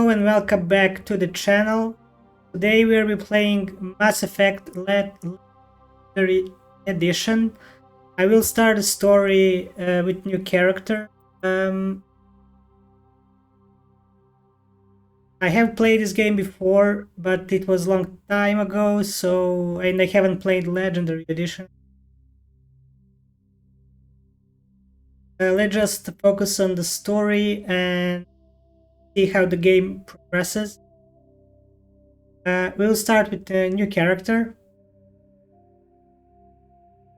Hello and welcome back to the channel. Today we will be playing Mass Effect Legendary Edition. I will start the story with new character. I have played this game before, but it was a long time ago, and I haven't played Legendary Edition. Let's just focus on the story and see how the game progresses. We'll start with a new character.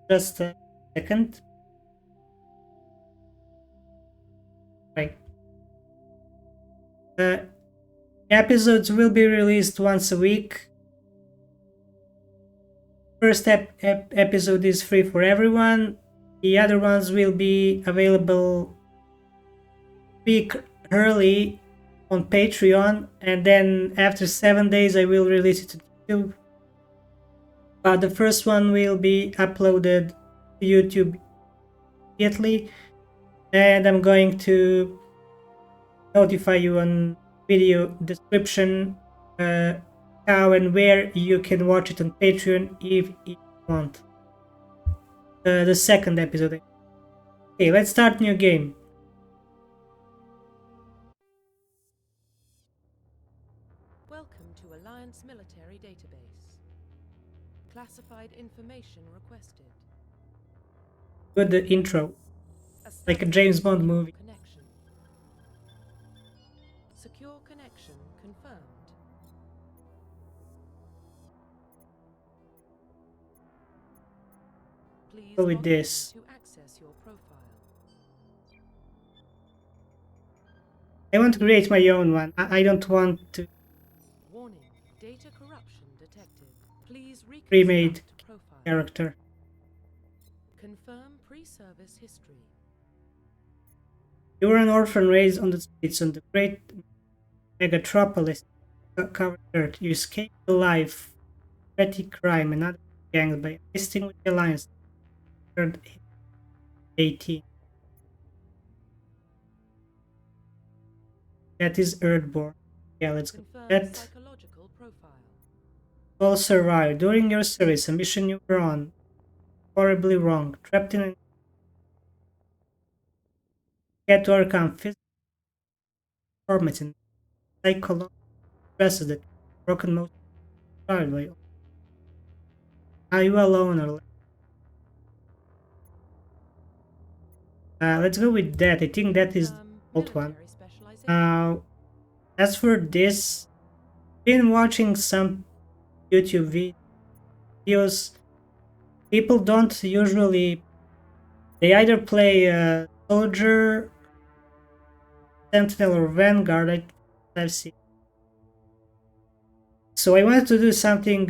Just a second. Right. Episodes will be released once a week. First episode is free for everyone. The other ones will be available a week early on Patreon, and then after 7 days I will release it to YouTube. The first one will be uploaded to YouTube immediately, and I'm going to notify you on video description how and where you can watch it on Patreon if you want. The second episode. Okay, let's start new game. Welcome to Alliance Military Database. Classified information requested. Good intro. Like a James Bond movie. Connection. Secure connection confirmed. Please Go with log this. in to access your profile. I want to create my own one. I don't want to Warning, data corruption detected. Please pre-made reconstruct profile. character. Confirm pre-service history. You were an orphan raised on the streets on the great megatropolis covered Earth. You escaped alive, petty crime and other gangs by enlisting with the Alliance. 18. That is Earthborn. Yeah, let's go. Confirm That psychological profile. all survived. During your service, a mission you were on, horribly wrong, trapped in a had to overcome physical performance and psychological stresses that broken most child by. Are you alone or let's go with that. I think that is the old one. Military specialization. As for this, been watching some YouTube videos. People don't usually. They either play soldier, sentinel, or vanguard. I've seen. So I wanted to do something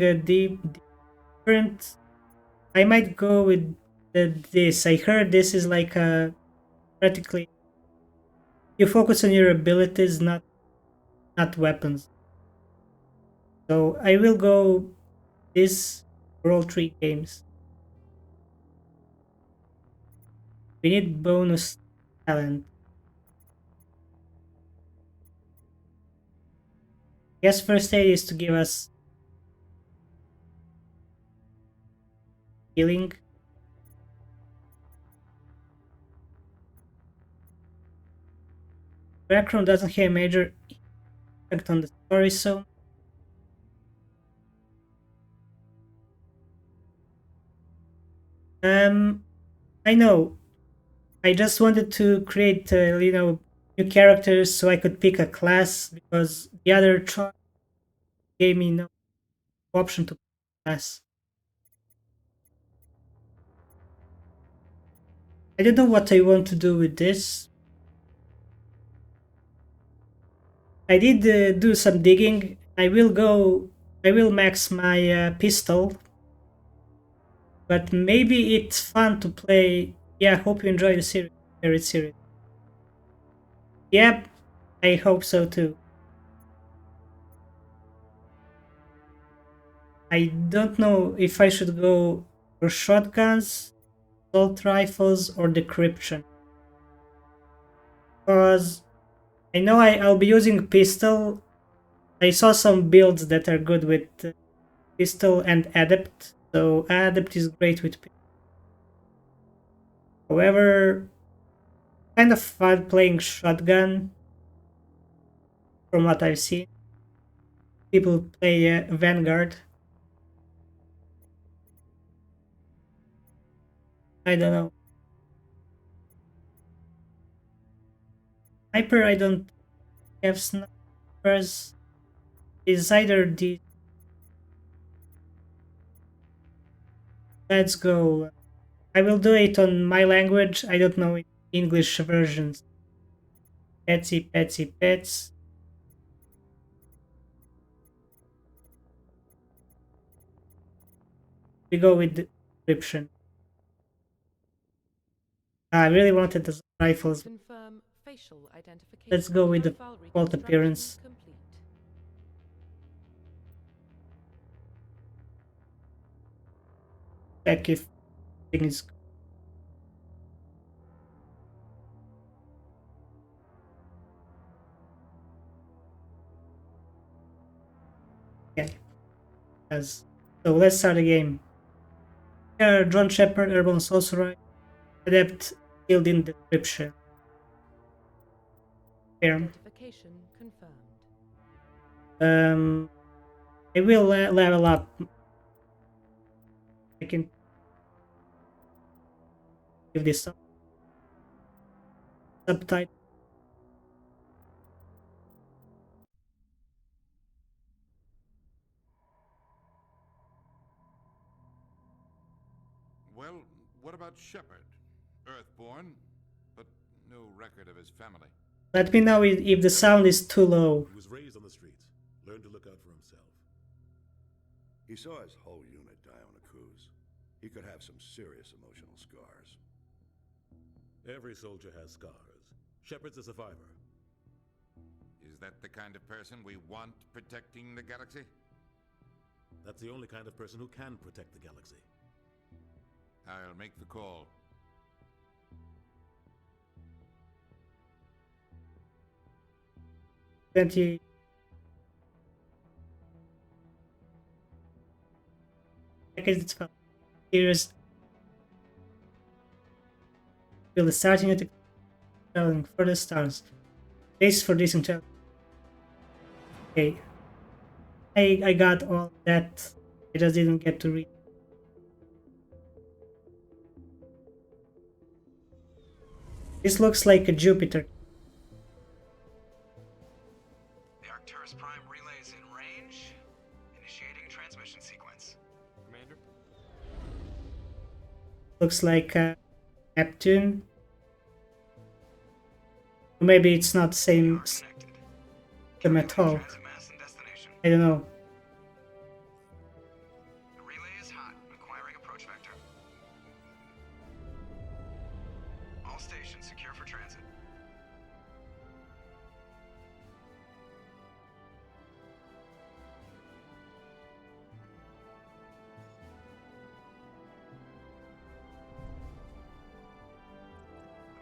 different. I might go with this. I heard this is like practically you focus on your abilities, not weapons. So I will go this for all 3 games. We need bonus talent. Guess first aid is to give us healing. Background doesn't have a major impact on the story, so I know. I just wanted to create new characters so I could pick a class because the other choice gave me no option to pick a class. I don't know what I want to do with this. I did do some digging. I will max my pistol. But maybe it's fun to play. Yeah, I hope you enjoy the series. Yep, I hope so too. I don't know if I should go for shotguns, assault rifles, or decryption. Because I know I'll be using pistol I saw some builds that are good with pistol and adept, so adept is great with pistol. However, kind of fun playing shotgun from what I've seen. People play Vanguard. I don't know. Sniper, I don't have snipers. Is either the. Let's go. I will do it on my language. I don't know English versions. Petsy, Petsy, Pets. We go with the description. I really wanted the rifles. Confirm facial identification. Let's go with the Profile default reconstruction appearance. complete. Check if thing is. Okay. Yes. So let's start the game. John Shepard, Urban Sorcerer, Adept, filled in description. Here. Identification confirmed. I will level up. I can give this subtitle. Well, what about Shepard? Earthborn, but no record of his family. Let me know if the sound is too low. He was raised on the streets, learned to look out for himself. He saw his whole unit die on a cruise. He could have some serious emotional scars. Every soldier has scars. Shepard's a survivor. Is that the kind of person we want protecting the galaxy? That's the only kind of person who can protect the galaxy. I'll make the call. I guess it's fun. Here's build a starting at traveling further stars. Base for this intel. Okay. I got all that. I just didn't get to read. This looks like a Jupiter. The Arcturus Prime relay is in range. Initiating transmission sequence. Commander? Looks like Neptune. Maybe it's not the same them at all. I don't know. The relay is hot, acquiring approach vector. All stations secure for transit.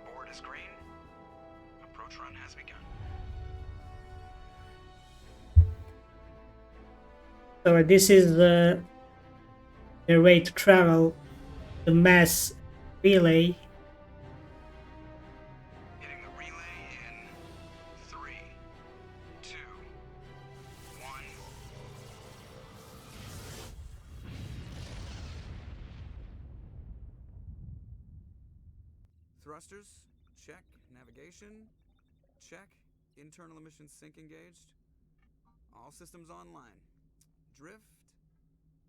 The board is green. Approach run has begun. So this is their way to travel the mass relay. Hitting the relay in 3, 2, 1. Thrusters, check. Navigation, check. Internal emissions sync engaged. All systems online. Drift,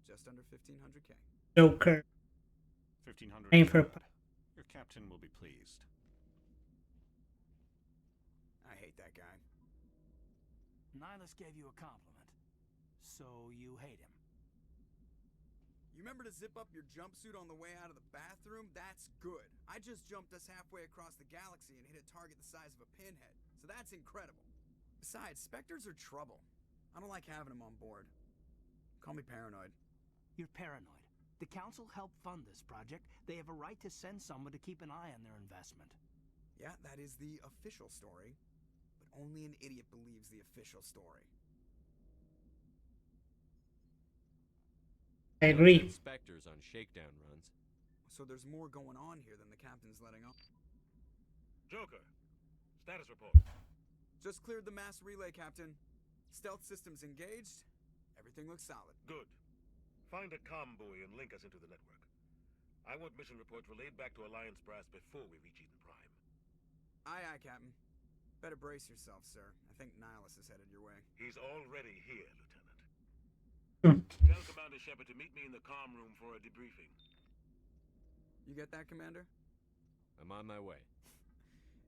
just under 1500K. Joker. 1500. Aim for Your captain will be pleased. I hate that guy. Nihilus gave you a compliment, so you hate him. You remember to zip up your jumpsuit on the way out of the bathroom? That's good. I just jumped us halfway across the galaxy and hit a target the size of a pinhead, so that's incredible. Besides, Spectres are trouble. I don't like having them on board. Call me paranoid. You're paranoid. The Council helped fund this project. They have a right to send someone to keep an eye on their investment. Yeah, that is the official story. But only an idiot believes the official story. I We don't agree. send Spectres on shakedown runs. So there's more going on here than the captain's letting on. Joker, status report. Just cleared the mass relay, Captain. Stealth systems engaged. Everything looks solid. Good. Find a comm buoy and link us into the network. I want mission reports relayed back to Alliance brass before we reach Eden Prime. Aye, aye, Captain. Better brace yourself, sir. I think Nihilus is headed your way. He's already here, Lieutenant. Hmm. Tell Commander Shepard to meet me in the comm room for a debriefing. You get that, Commander? I'm on my way.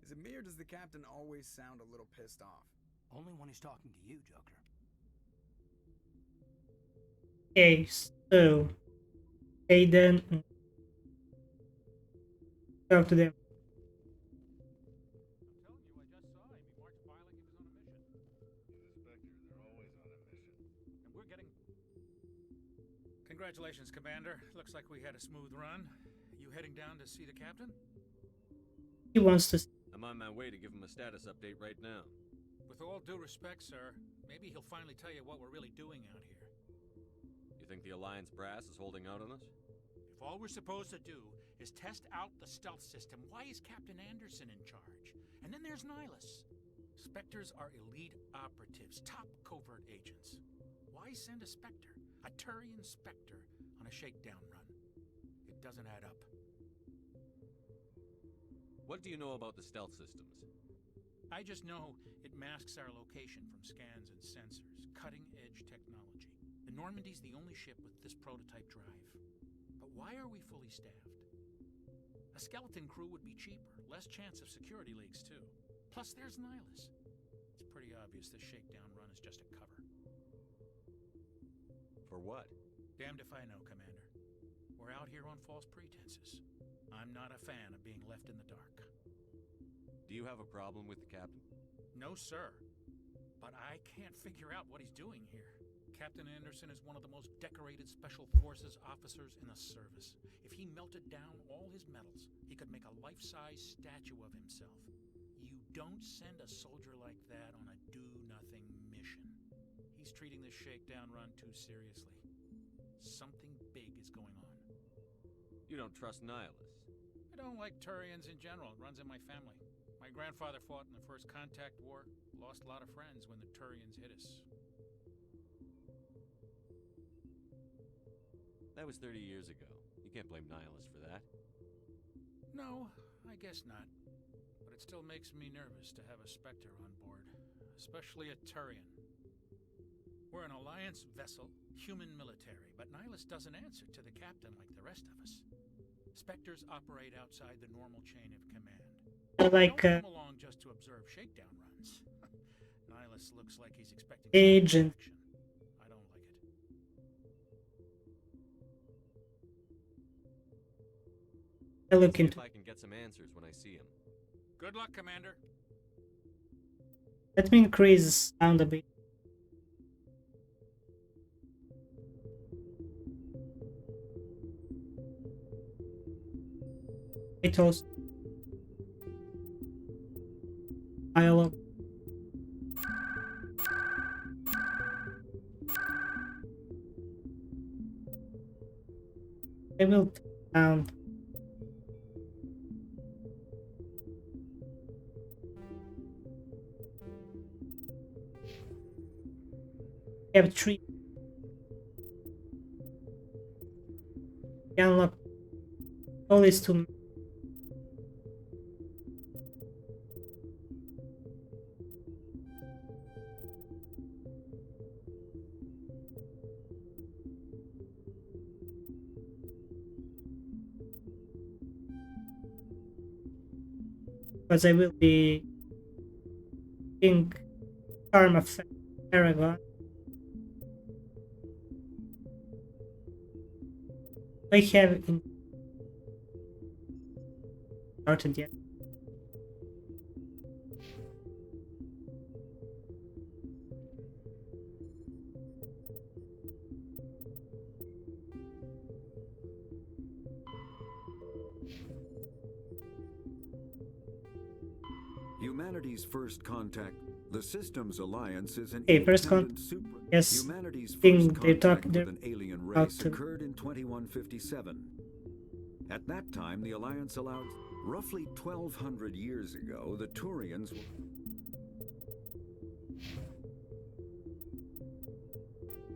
Is it me or does the captain always sound a little pissed off? Only when he's talking to you, Joker. Okay, so Aiden, talk to them. Congratulations, Commander. Looks like we had a smooth run. You heading down to see the captain? He wants to. I'm on my way to give him a status update right now. With all due respect, sir, maybe he'll finally tell you what we're really doing out here. You think the Alliance brass is holding out on us? If all we're supposed to do is test out the stealth system, why is Captain Anderson in charge? And then there's Nihilus. Spectres are elite operatives, top covert agents. Why send a Spectre, a Turian Spectre, on a shakedown run? It doesn't add up. What do you know about the stealth systems? I just know it masks our location from scans and sensors, cutting-edge technology. The Normandy's the only ship with this prototype drive. But why are we fully staffed? A skeleton crew would be cheaper, less chance of security leaks too. Plus there's Nihilus. It's pretty obvious this shakedown run is just a cover. For what? Damned if I know, Commander. We're out here on false pretenses. I'm not a fan of being left in the dark. Do you have a problem with the captain? No, sir. But I can't figure out what he's doing here. Captain Anderson is one of the most decorated Special Forces officers in the service. If he melted down all his medals, he could make a life-size statue of himself. You don't send a soldier like that on a do-nothing mission. He's treating this shakedown run too seriously. Something big is going on. You don't trust Nihilus? I don't like Turians in general. It runs in my family. My grandfather fought in the First Contact War, lost a lot of friends when the Turians hit us. That was 30 years ago. You can't blame Nihilus for that. No, I guess not. But it still makes me nervous to have a Spectre on board, especially a Turian. We're an Alliance vessel, human military, but Nihilus doesn't answer to the captain like the rest of us. Spectres operate outside the normal chain of command. Like Don't come along just to observe shakedown runs. Nihilus looks like he's expecting agent. action. I don't like it. I look See into. if I can get some answers when I see him. Good luck, Commander. Let me increase the sound a bit. It also dialogue. I will sound. We have 3. We unlock all these 2. Because I will be in Charm of Aragon. I have in started yet. Humanity's first contact The Systems Alliance is an Okay, first independent yes, Humanity's thing first they talk contact with an alien about race occurred in 2157. At that time, the Alliance allowed... Roughly 1,200 years ago, the Turians...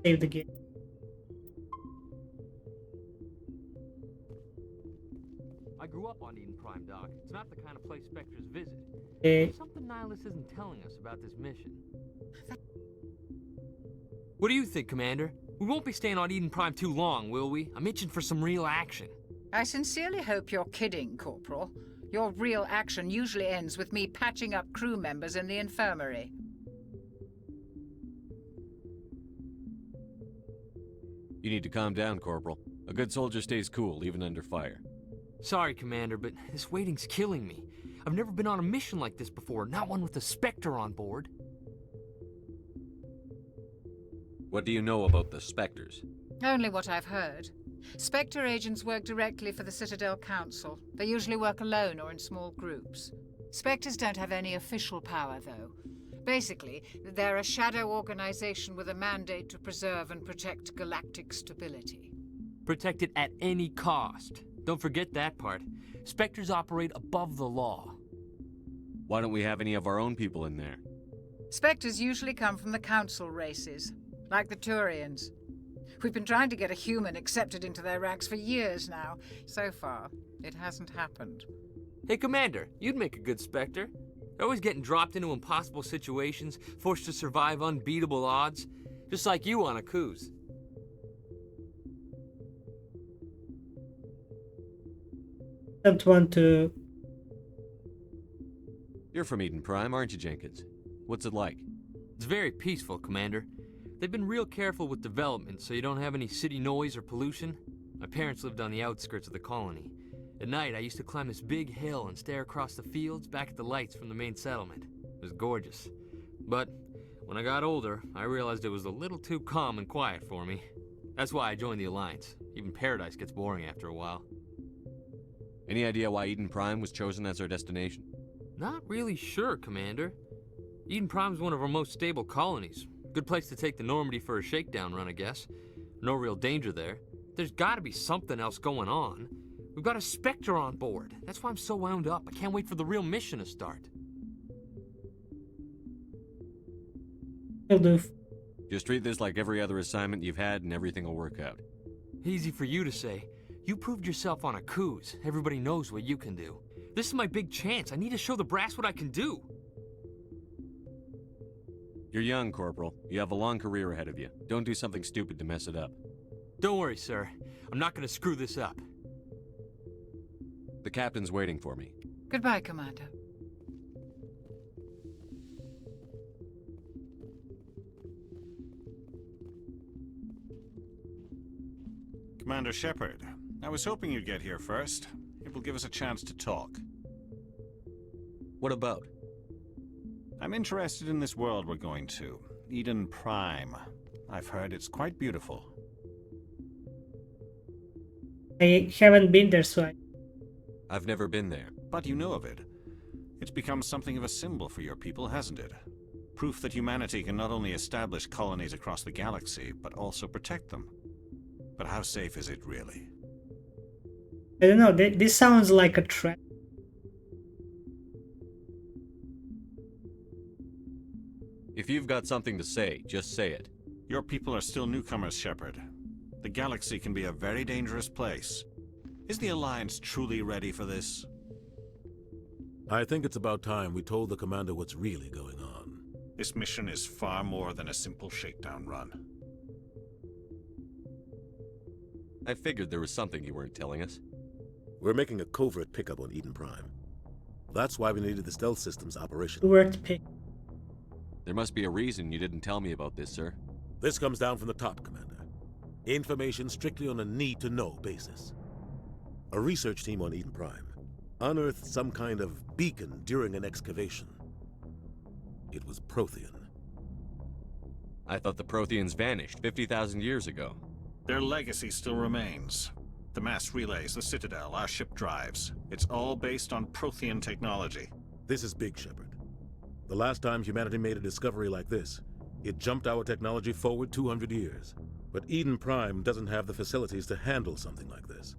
save the game. I grew up on Eden Prime, Doc. It's not the kind of place Spectres visit. Okay. There's something Nihilus isn't telling us about this mission. What do you think, Commander? We won't be staying on Eden Prime too long, will we? I'm itching for some real action. I sincerely hope you're kidding, Corporal. Your real action usually ends with me patching up crew members in the infirmary. You need to calm down, Corporal. A good soldier stays cool, even under fire. Sorry, Commander, but this waiting's killing me. I've never been on a mission like this before, not one with a Spectre on board. What do you know about the Spectres? Only what I've heard. Spectre agents work directly for the Citadel Council. They usually work alone or in small groups. Spectres don't have any official power, though. Basically, they're a shadow organization with a mandate to preserve and protect galactic stability. Protect it at any cost. Don't forget that part. Spectres operate above the law. Why don't we have any of our own people in there? Spectres usually come from the Council races, like the Turians. We've been trying to get a human accepted into their ranks for years now. So far, it hasn't happened. Hey, Commander, you'd make a good Spectre. You're always getting dropped into impossible situations, forced to survive unbeatable odds, just like you on a cruise. Don't want to... You're from Eden Prime, aren't you, Jenkins? What's it like? It's very peaceful, Commander. They've been real careful with development, so you don't have any city noise or pollution. My parents lived on the outskirts of the colony. At night, I used to climb this big hill and stare across the fields back at the lights from the main settlement. It was gorgeous. But when I got older, I realized it was a little too calm and quiet for me. That's why I joined the Alliance. Even Paradise gets boring after a while. Any idea why Eden Prime was chosen as our destination? Not really sure, Commander. Eden Prime's one of our most stable colonies. Good place to take the Normandy for a shakedown run, I guess. No real danger there. There's gotta be something else going on. We've got a Spectre on board. That's why I'm so wound up. I can't wait for the real mission to start. Will do. Just treat this like every other assignment you've had and everything will work out. Easy for you to say. You proved yourself on a cruise. Everybody knows what you can do. This is my big chance. I need to show the brass what I can do. You're young, Corporal. You have a long career ahead of you. Don't do something stupid to mess it up. Don't worry, sir. I'm not gonna screw this up. The captain's waiting for me. Goodbye, Commander. Commander Shepard, I was hoping you'd get here first. It will give us a chance to talk. What about? I'm interested in this world we're going to. Eden Prime. I've heard it's quite beautiful. I haven't been there, so I've never been there. But you know of it. It's become something of a symbol for your people, hasn't it? Proof that humanity can not only establish colonies across the galaxy, but also protect them. But how safe is it really? I don't know, this sounds like a trap. If you've got something to say, just say it. Your people are still newcomers, Shepard. The galaxy can be a very dangerous place. Is the Alliance truly ready for this? I think it's about time we told the Commander what's really going on. This mission is far more than a simple shakedown run. I figured there was something you weren't telling us. We're making a covert pickup on Eden Prime. That's why we needed the stealth systems operation. Covert pick. There must be a reason you didn't tell me about this, sir. This comes down from the top, Commander. Information strictly on a need-to-know basis. A research team on Eden Prime unearthed some kind of beacon during an excavation. It was Prothean. I thought the Protheans vanished 50,000 years ago. Their legacy still remains. The mass relays, the Citadel, our ship drives. It's all based on Prothean technology. This is big, Shepard. The last time humanity made a discovery like this, it jumped our technology forward 200 years. But Eden Prime doesn't have the facilities to handle something like this.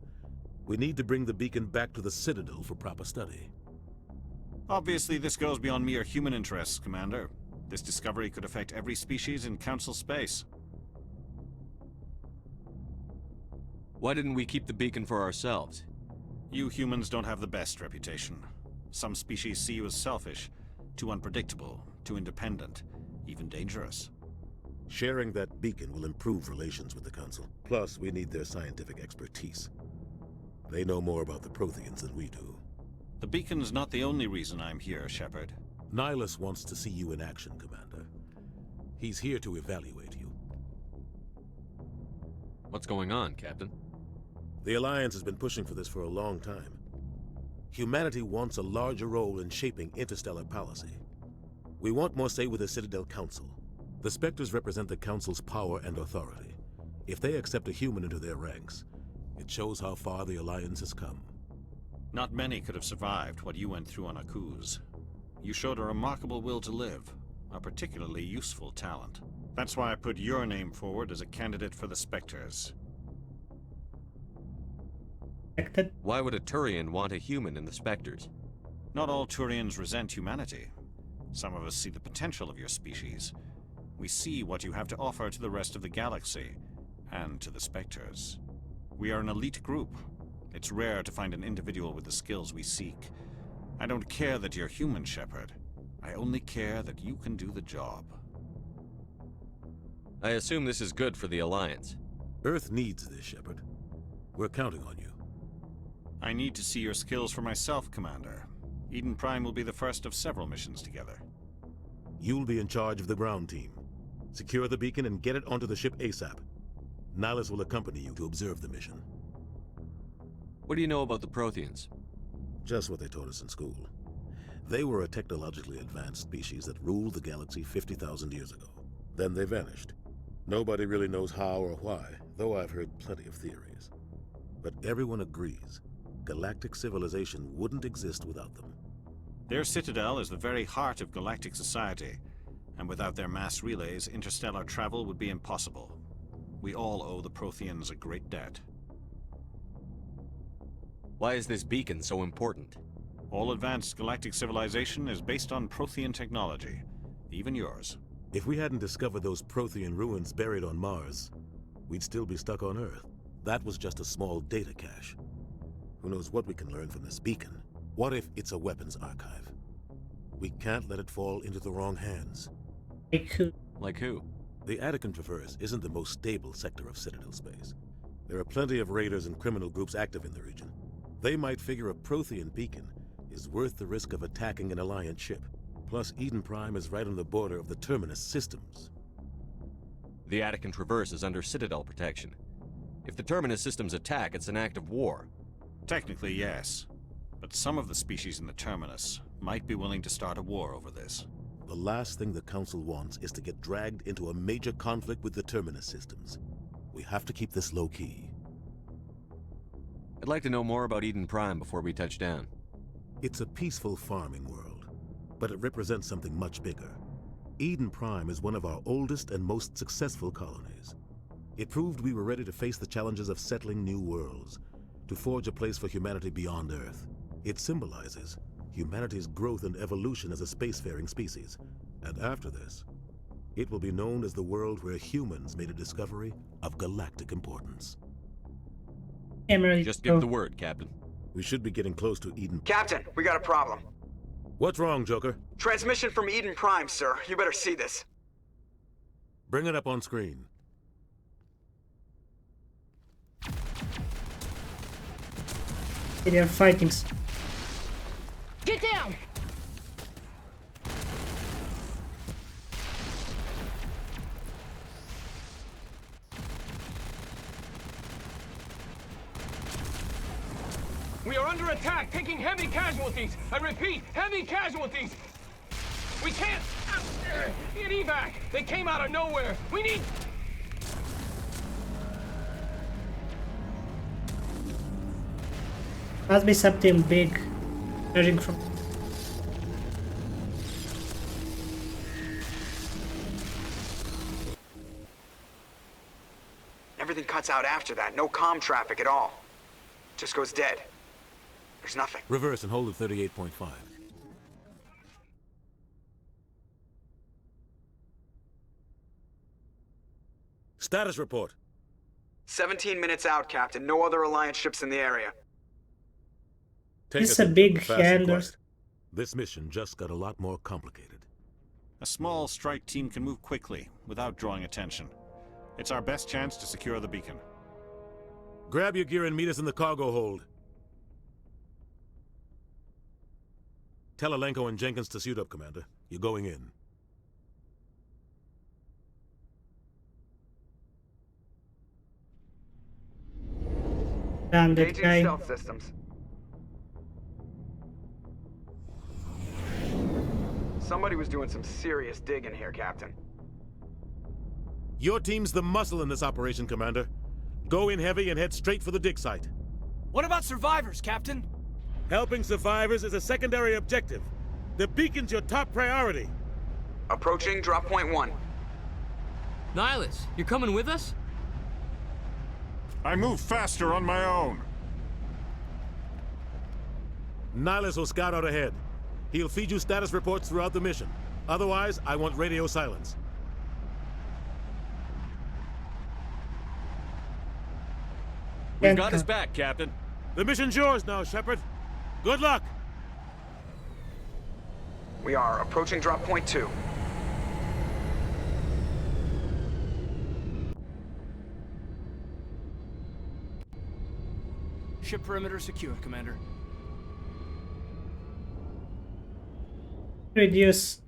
We need to bring the beacon back to the Citadel for proper study. Obviously, this goes beyond mere human interests, Commander. This discovery could affect every species in Council space. Why didn't we keep the beacon for ourselves? You humans don't have the best reputation. Some species see you as selfish, too unpredictable, too independent, even dangerous. Sharing that beacon will improve relations with the Council. Plus, we need their scientific expertise. They know more about the Protheans than we do. The beacon's not the only reason I'm here, Shepard. Nihilus wants to see you in action, Commander. He's here to evaluate you. What's going on, Captain? The Alliance has been pushing for this for a long time. Humanity wants a larger role in shaping interstellar policy. We want more say with the Citadel Council. The Spectres represent the Council's power and authority. If they accept a human into their ranks, it shows how far the Alliance has come. Not many could have survived what you went through on Akuz. You showed a remarkable will to live, a particularly useful talent. That's why I put your name forward as a candidate for the Spectres. Why would a Turian want a human in the Spectres? Not all Turians resent humanity. Some of us see the potential of your species. We see what you have to offer to the rest of the galaxy, and to the Spectres. We are an elite group. It's rare to find an individual with the skills we seek. I don't care that you're human, Shepard. I only care that you can do the job. I assume this is good for the Alliance. Earth needs this, Shepard. We're counting on you. I need to see your skills for myself, Commander. Eden Prime will be the first of several missions together. You'll be in charge of the ground team. Secure the beacon and get it onto the ship ASAP. Nihilus will accompany you to observe the mission. What do you know about the Protheans? Just what they taught us in school. They were a technologically advanced species that ruled the galaxy 50,000 years ago. Then they vanished. Nobody really knows how or why, though I've heard plenty of theories. But everyone agrees, galactic civilization wouldn't exist without them. Their citadel is the very heart of galactic society, and without their mass relays, interstellar travel would be impossible. We all owe the Protheans a great debt. Why is this beacon so important? All advanced galactic civilization is based on Prothean technology, even yours. If we hadn't discovered those Prothean ruins buried on Mars, we'd still be stuck on Earth. That was just a small data cache. Who knows what we can learn from this beacon? What if it's a weapons archive? We can't let it fall into the wrong hands. Like who? The Attican Traverse isn't the most stable sector of Citadel space. There are plenty of raiders and criminal groups active in the region. They might figure a Prothean beacon is worth the risk of attacking an Alliance ship. Plus, Eden Prime is right on the border of the Terminus systems. The Attican Traverse is under Citadel protection. If the Terminus systems attack, it's an act of war. Technically, yes. But some of the species in the Terminus might be willing to start a war over this. The last thing the Council wants is to get dragged into a major conflict with the Terminus systems. We have to keep this low-key. I'd like to know more about Eden Prime before we touch down. It's a peaceful farming world, but it represents something much bigger. Eden Prime is one of our oldest and most successful colonies. It proved we were ready to face the challenges of settling new worlds, to forge a place for humanity beyond Earth. It symbolizes humanity's growth and evolution as a spacefaring species. And after this, it will be known as the world where humans made a discovery of galactic importance. Just give the word, Captain. We should be getting close to Eden. Captain, we got a problem. What's wrong, Joker? Transmission from Eden Prime, sir. You better see this. Bring it up on screen. They're fighting. Get down! We are under attack, taking heavy casualties. I repeat, heavy casualties. We can't get evac. They came out of nowhere. We need... Must be something big, judging from... everything cuts out after that. No comm traffic at all. Just goes dead. There's nothing. Reverse and hold at 38.5. Status report. 17 minutes out, Captain. No other Alliance ships in the area. It's a big hand. This mission just got a lot more complicated. A small strike team can move quickly, without drawing attention. It's our best chance to secure the beacon. Grab your gear and meet us in the cargo hold. Tell Alenko and Jenkins to suit up, Commander. You're going in. Damn that guy. Stealth systems. Somebody was doing some serious digging here, Captain. Your team's the muscle in this operation, Commander. Go in heavy and head straight for the dig site. What about survivors, Captain? Helping survivors is a secondary objective. The beacon's your top priority. Approaching drop point 1. Nihilus, you're coming with us? I move faster on my own. Nihilus will scout out ahead. He'll feed you status reports throughout the mission. Otherwise, I want radio silence. We've got his back, Captain. The mission's yours now, Shepard. Good luck! We are approaching drop point 2. Ship perimeter secure, Commander. Reduce.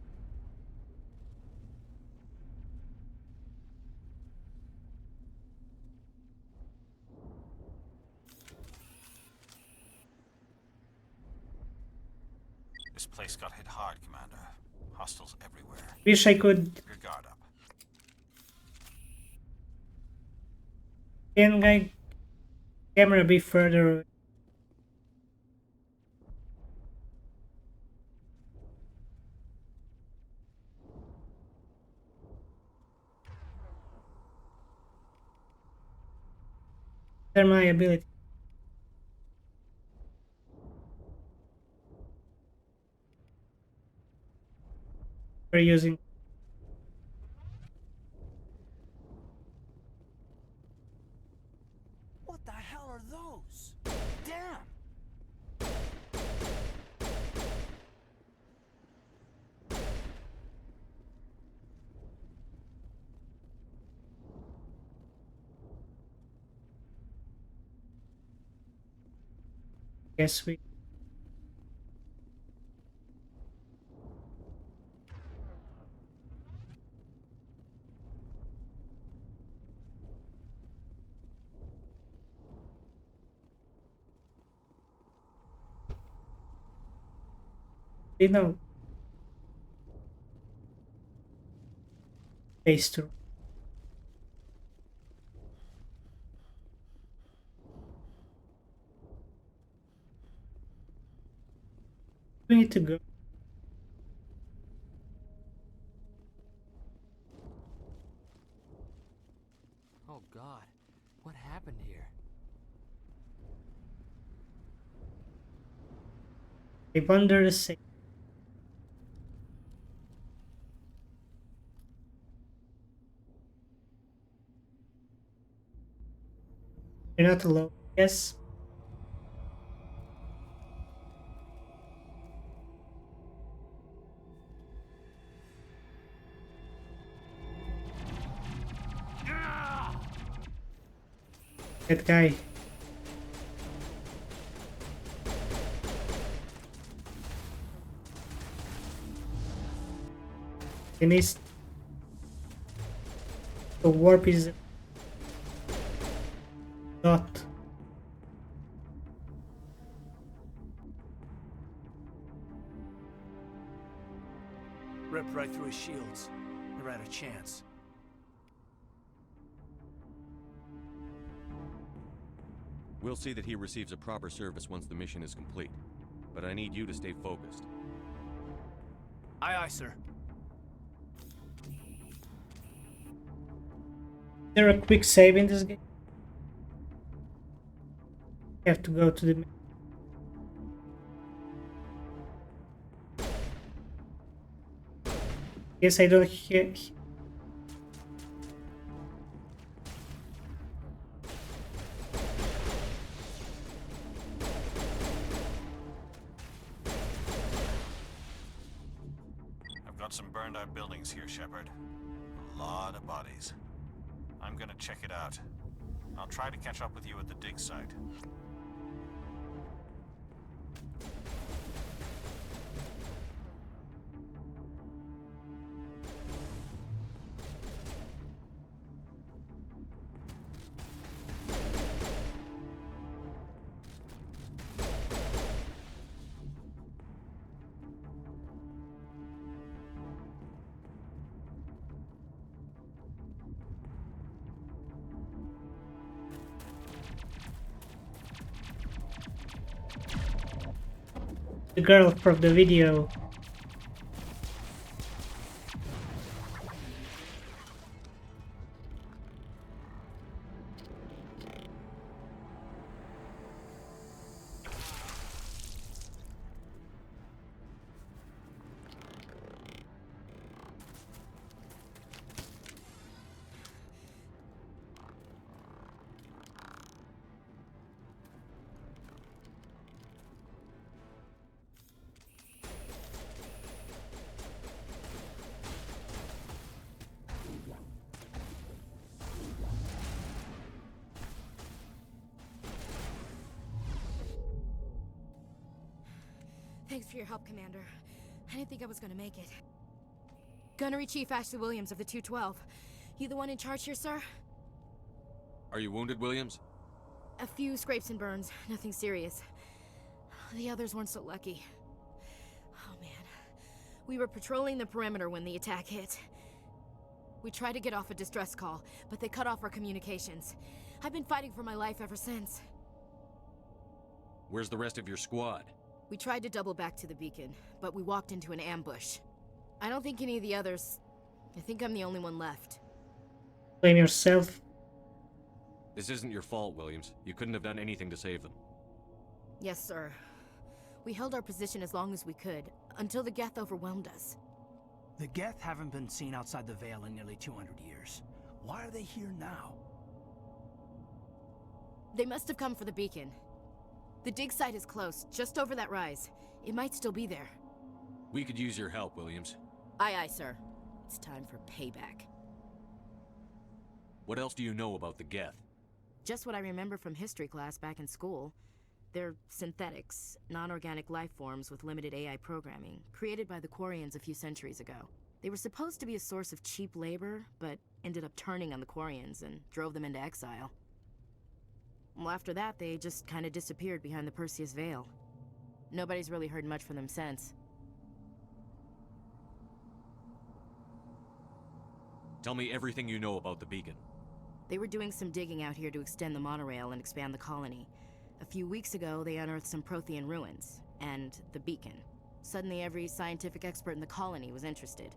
This place got hit hard, Commander. Hostiles everywhere. Wish I could. Your guard up. Can my camera be further away? They're my ability. We're using. What the hell are those? Damn! Guess we. You know. Phase 2. We need to go. Oh God, what happened here? I wonder the same. You're not alone. Yes. That guy. He needs to warp his dot. Ripped right through his shields. Never had a chance. We'll see that he receives a proper service once the mission is complete. But I need you to stay focused. Aye, aye, sir. Is there a quick save in this game? have to go to the... Guess I don't hear... I've got some burned out buildings here, Shepard. A lot of bodies. I'm gonna check it out. I'll try to catch up with you at the dig site. The girl from the video. Thanks for your help, Commander. I didn't think I was gonna make it. Gunnery Chief Ashley Williams of the 212. You the one in charge here, sir? Are you wounded, Williams? A few scrapes and burns, nothing serious. The others weren't so lucky. Oh man. We were patrolling the perimeter when the attack hit. We tried to get off a distress call, but they cut off our communications. I've been fighting for my life ever since. Where's the rest of your squad? We tried to double back to the beacon, but we walked into an ambush. I don't think any of the others... I think I'm the only one left. Blame yourself. This isn't your fault, Williams. You couldn't have done anything to save them. Yes, sir. We held our position as long as we could, until the Geth overwhelmed us. The Geth haven't been seen outside the Veil in nearly 200 years. Why are they here now? They must have come for the beacon. The dig site is close, just over that rise. It might still be there. We could use your help, Williams. Aye, aye, sir. It's time for payback. What else do you know about the Geth? Just what I remember from history class back in school. They're synthetics, non-organic life forms with limited AI programming, created by the Quarians a few centuries ago. They were supposed to be a source of cheap labor, but ended up turning on the Quarians and drove them into exile. Well, after that, they just kind of disappeared behind the Perseus Veil. Nobody's really heard much from them since. Tell me everything you know about the beacon. They were doing some digging out here to extend the monorail and expand the colony. A few weeks ago, they unearthed some Prothean ruins, and the beacon. Suddenly, every scientific expert in the colony was interested.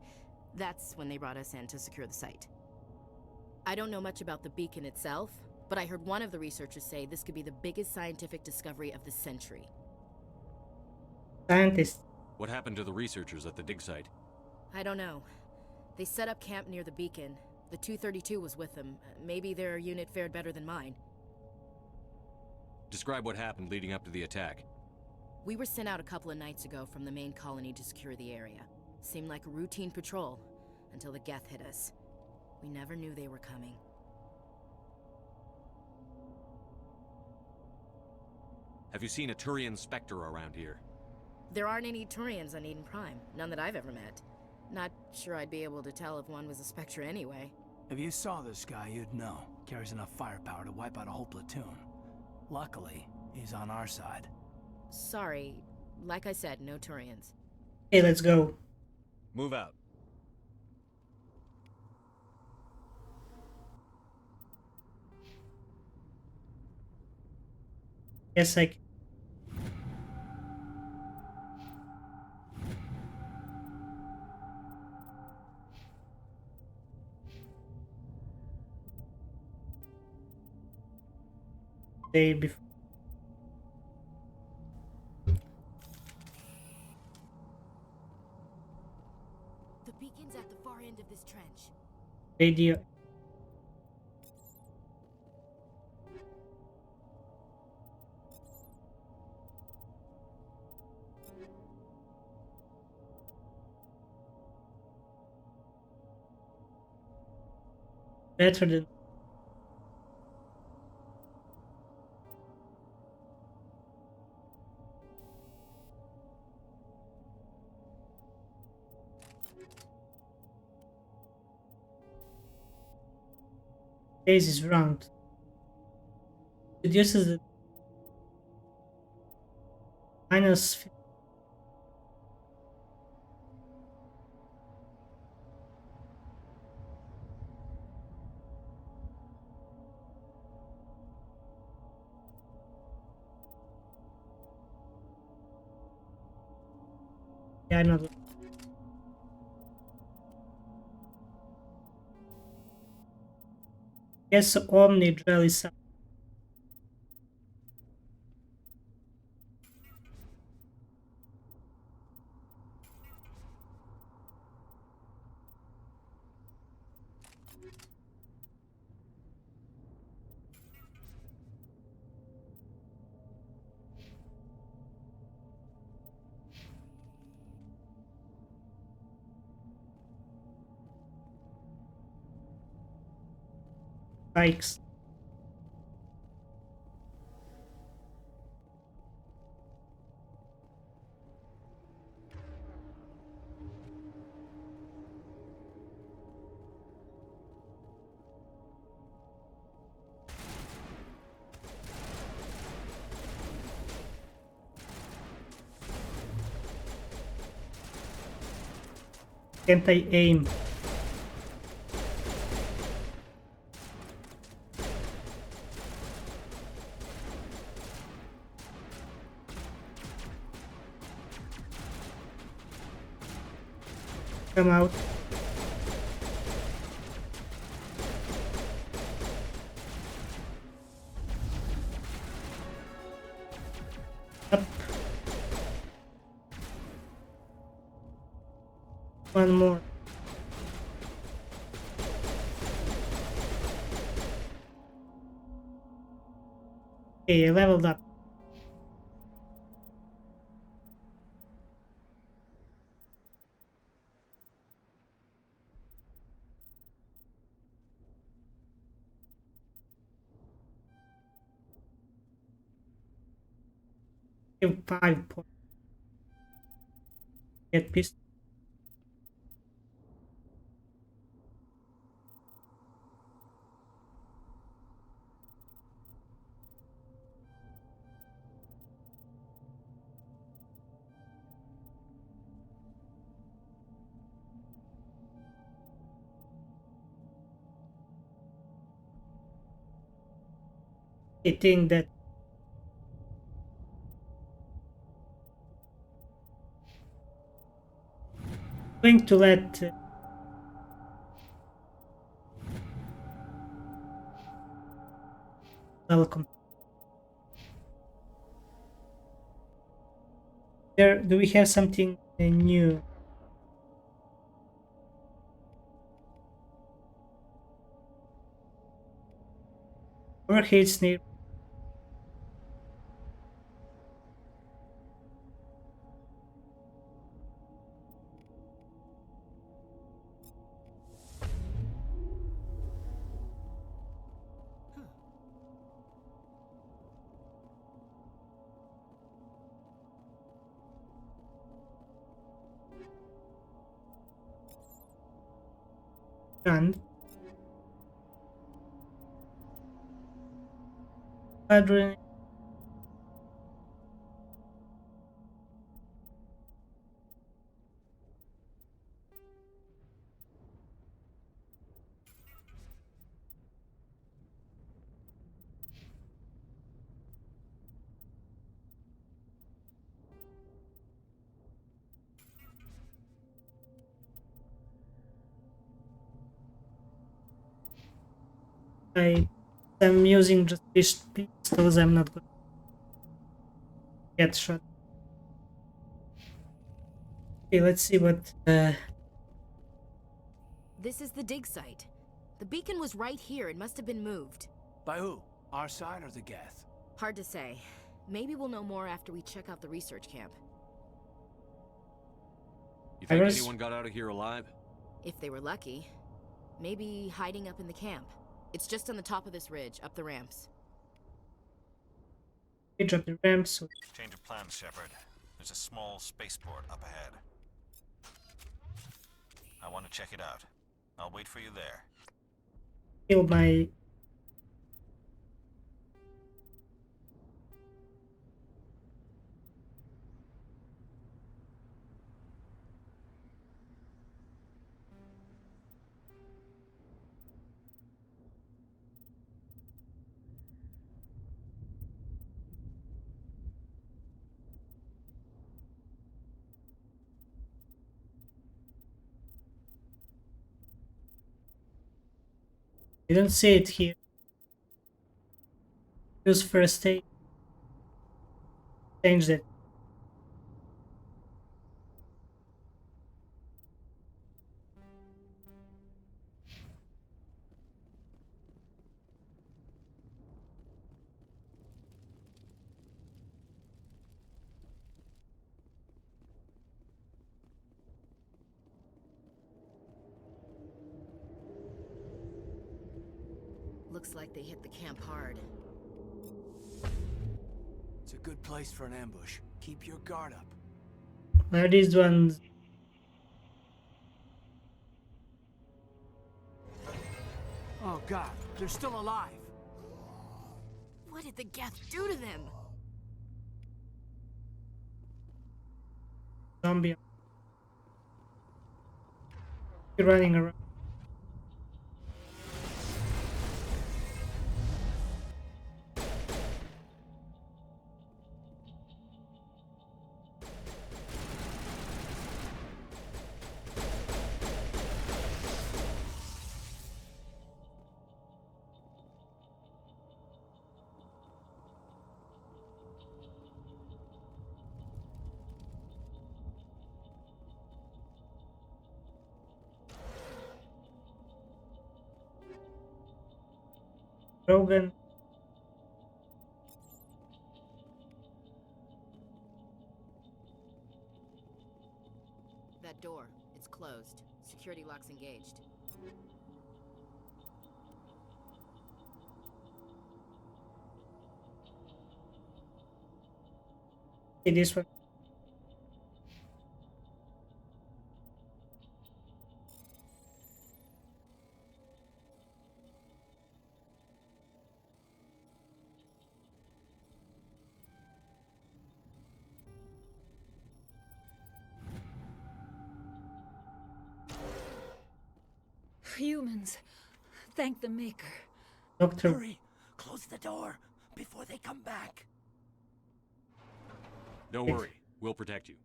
That's when they brought us in to secure the site. I don't know much about the beacon itself, but I heard one of the researchers say this could be the biggest scientific discovery of the century. Scientist. What happened to the researchers at the dig site? I don't know. They set up camp near the beacon. The 232 was with them. Maybe their unit fared better than mine. Describe what happened leading up to the attack. We were sent out a couple of nights ago from the main colony to secure the area. Seemed like a routine patrol, until the Geth hit us. We never knew they were coming. Have you seen a Turian Spectre around here? There aren't any Turians on Eden Prime. None that I've ever met. Not sure I'd be able to tell if one was a Spectre anyway. If you saw this guy, you'd know. Carries enough firepower to wipe out a whole platoon. Luckily, he's on our side. Sorry. Like I said, no Turians. Hey, let's go. Move out. Yes, I... Day before. far end of this trench. Radio. Better than base is round. Reduces the minus yeah, not yes, Omni drill is up. Bikes. Can't I aim? Come out. Up. One more. Okay, I leveled up. Give 5 points. Get pissed. I think that going to let welcome. There, do we have something new? Overheats near. And Adrenaline. I'm using just these pistols. I'm not going to get shot. Okay, let's see what This is the dig site. The beacon was right here. It must have been moved. By who? Our side or the Geth? Hard to say. Maybe we'll know more after we check out the research camp. You think anyone got out of here alive? If they were lucky. Maybe hiding up in the camp. It's just on the top of this ridge, up the ramps. Ridge up the ramps. Change of plans, Shepard. There's a small spaceport up ahead. I want to check it out. I'll wait for you there. Kill my... You don't see it here. Use first aid. Change it. Looks like they hit the camp hard. It's a good place for an ambush. Keep your guard up. Where are these ones? Oh god, they're still alive. What did the Geth do to them? Zombie. You're running around. Rogan. That door, it's closed. Security lock's engaged. See this one. Humans. Thank the Maker. Doctor. Hurry! Close the door before they come back. Don't worry. We'll protect you.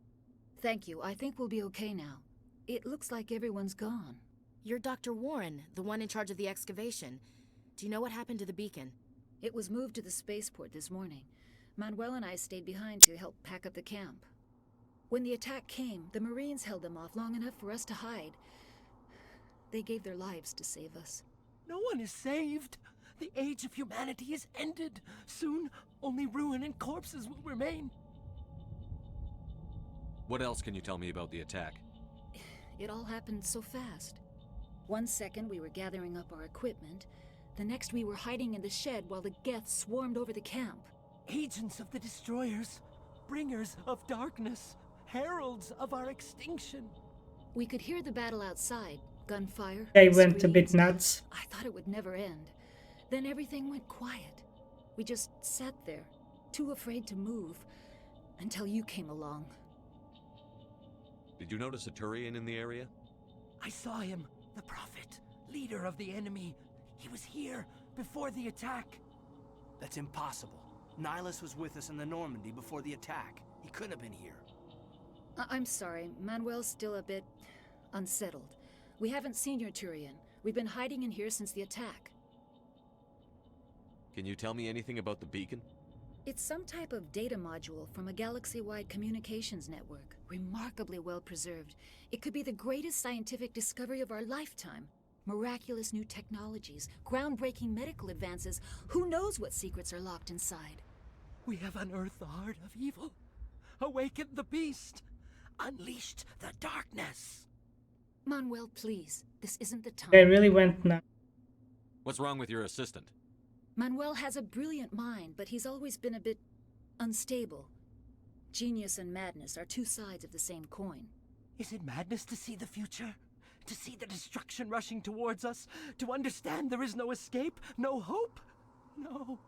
Thank you. I think we'll be okay now. It looks like everyone's gone. You're Dr. Warren, the one in charge of the excavation. Do you know what happened to the beacon? It was moved to the spaceport this morning. Manuel and I stayed behind to help pack up the camp. When the attack came, the Marines held them off long enough for us to hide. They gave their lives to save us. No one is saved. The age of humanity is ended. Soon, only ruin and corpses will remain. What else can you tell me about the attack? It all happened so fast. 1 second we were gathering up our equipment. The next we were hiding in the shed while the Geth swarmed over the camp. Agents of the destroyers, bringers of darkness, heralds of our extinction. We could hear the battle outside. Gunfire. They went a bit nuts. I thought it would never end. Then everything went quiet. We just sat there, too afraid to move, until you came along. Did you notice a Turian in the area? I saw him, the Prophet, leader of the enemy. He was here before the attack. That's impossible. Nihilus was with us in the Normandy before the attack. He couldn't have been here. I'm sorry. Manuel's still a bit unsettled. We haven't seen your Turian. We've been hiding in here since the attack. Can you tell me anything about the beacon? It's some type of data module from a galaxy-wide communications network. Remarkably well preserved. It could be the greatest scientific discovery of our lifetime. Miraculous new technologies, groundbreaking medical advances. Who knows what secrets are locked inside? We have unearthed the heart of evil, awakened the beast, unleashed the darkness. Manuel, please. This isn't the time. They really went nuts. What's wrong with your assistant? Manuel has a brilliant mind, but he's always been a bit unstable. Genius and madness are two sides of the same coin. Is it madness to see the future? To see the destruction rushing towards us? To understand there is no escape? No hope? No.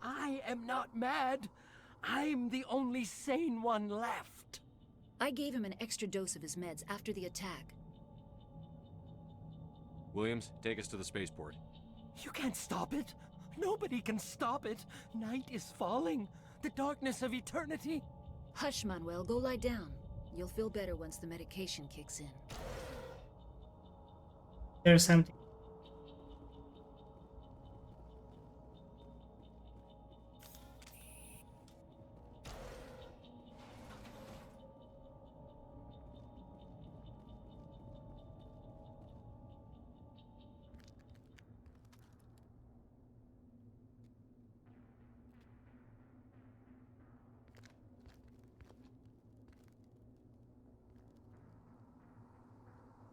I am not mad. I'm the only sane one left. I gave him an extra dose of his meds after the attack. Williams, take us to the spaceport. You can't stop it. Nobody can stop it. Night is falling. The darkness of eternity. Hush, Manuel. Go lie down. You'll feel better once the medication kicks in. There's something.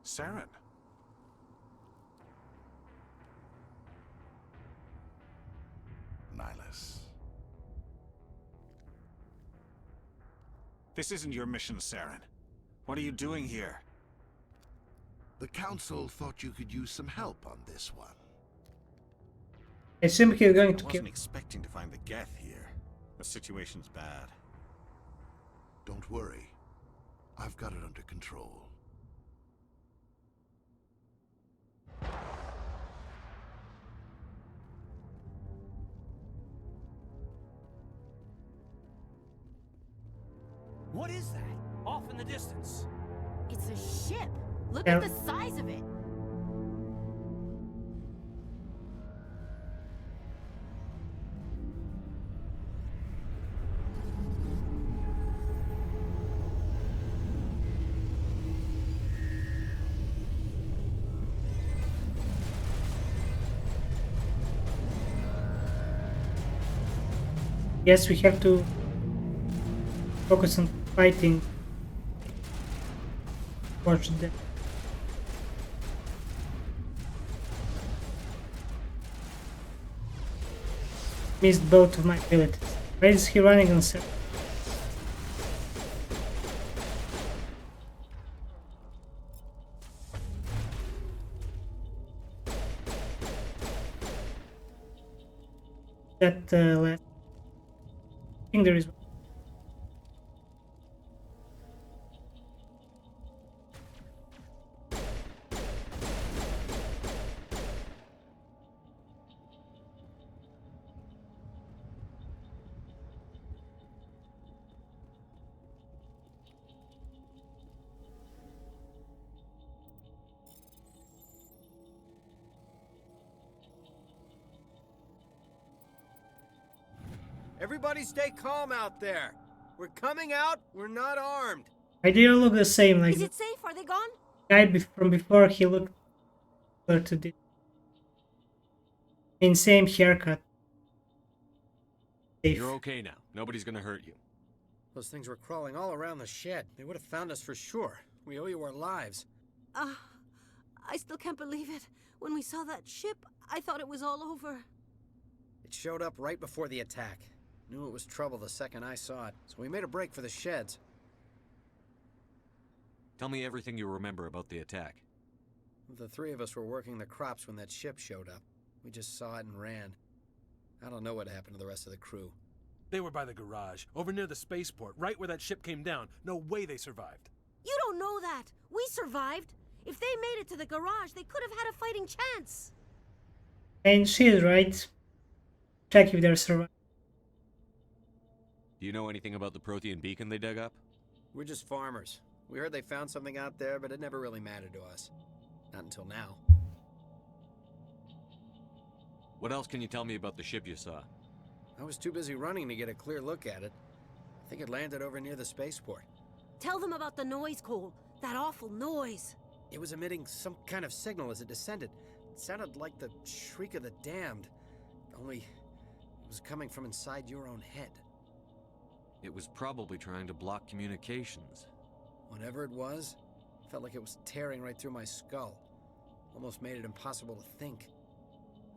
Saren. Nihilus. This isn't your mission, Saren. What are you doing here? The Council thought you could use some help on this one. I assume he's going to I kill. wasn't expecting to find the Geth here. The situation's bad. Don't worry. I've got it under control. What is that? Off in the distance. It's a ship. Look Yeah. at the size of it. Yes, we have to focus on fighting. Watch that. Missed both of my abilities. Why is he running on set? That last. I think there is. Everybody stay calm out there. We're coming out, we're not armed. I didn't look the same like Is the it safe? Are they gone? guy from before. He looked similar to this. In same haircut. Safe. You're okay now. Nobody's gonna hurt you. Those things were crawling all around the shed. They would have found us for sure. We owe you our lives. I still can't believe it. When we saw that ship, I thought it was all over. It showed up right before the attack. Knew it was trouble the second I saw it, so we made a break for the sheds. Tell me everything you remember about the attack. The three of us were working the crops when that ship showed up. We just saw it and ran. I don't know what happened to the rest of the crew. They were by the garage, over near the spaceport, right where that ship came down. No way they survived. You don't know that. We survived. If they made it to the garage, they could have had a fighting chance. And she is right. Check if they're surviving. Do you know anything about the Prothean beacon they dug up? We're just farmers. We heard they found something out there, but it never really mattered to us. Not until now. What else can you tell me about the ship you saw? I was too busy running to get a clear look at it. I think it landed over near the spaceport. Tell them about the noise, Cole. That awful noise. It was emitting some kind of signal as it descended. It sounded like the shriek of the damned. Only it was coming from inside your own head. It was probably trying to block communications. Whatever it was, felt like it was tearing right through my skull. Almost made it impossible to think.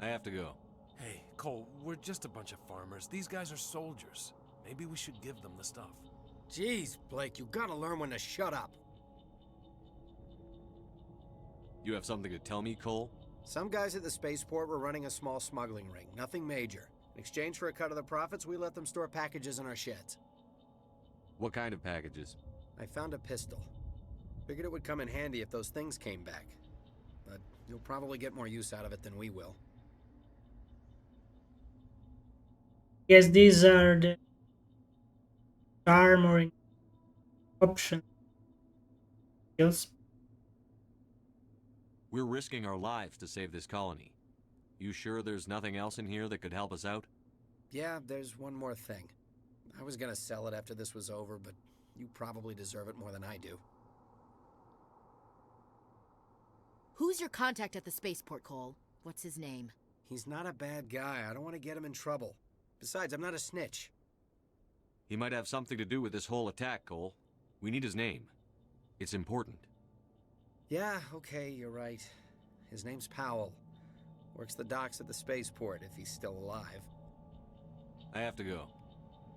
I have to go. Hey, Cole, we're just a bunch of farmers. These guys are soldiers. Maybe we should give them the stuff. Jeez, Blake, you gotta learn when to shut up. You have something to tell me, Cole? Some guys at the spaceport were running a small smuggling ring, nothing major. In exchange for a cut of the profits, we let them store packages in our sheds. What kind of packages? I found a pistol. Figured it would come in handy if those things came back. But you'll probably get more use out of it than we will. Yes, these are the armoring options. Skills. We're risking our lives to save this colony. You sure there's nothing else in here that could help us out? Yeah, there's one more thing. I was gonna sell it after this was over, but you probably deserve it more than I do. Who's your contact at the spaceport, Cole? What's his name? He's not a bad guy. I don't want to get him in trouble. Besides, I'm not a snitch. He might have something to do with this whole attack, Cole. We need his name. It's important. Yeah, okay, you're right. His name's Powell. Works the docks at the spaceport, if he's still alive. I have to go.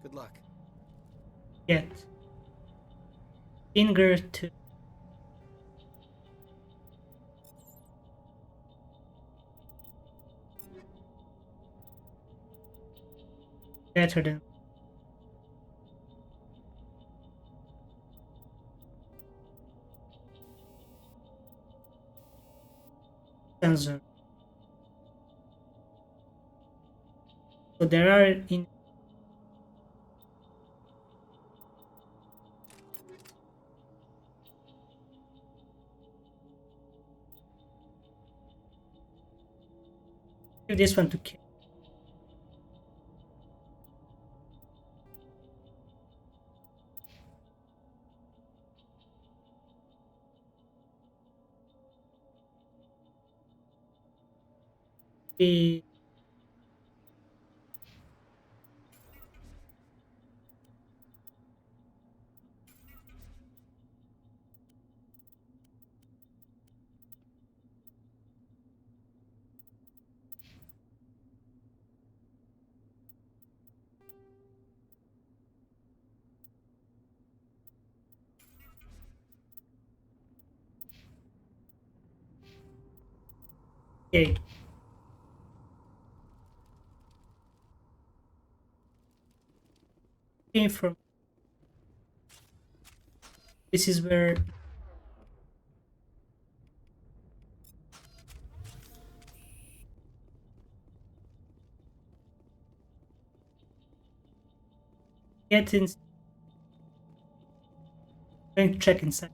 Good luck. Get finger to better than sensor. So there are in give this one to kill. The okay. Came from. This is where get in. Going to check inside.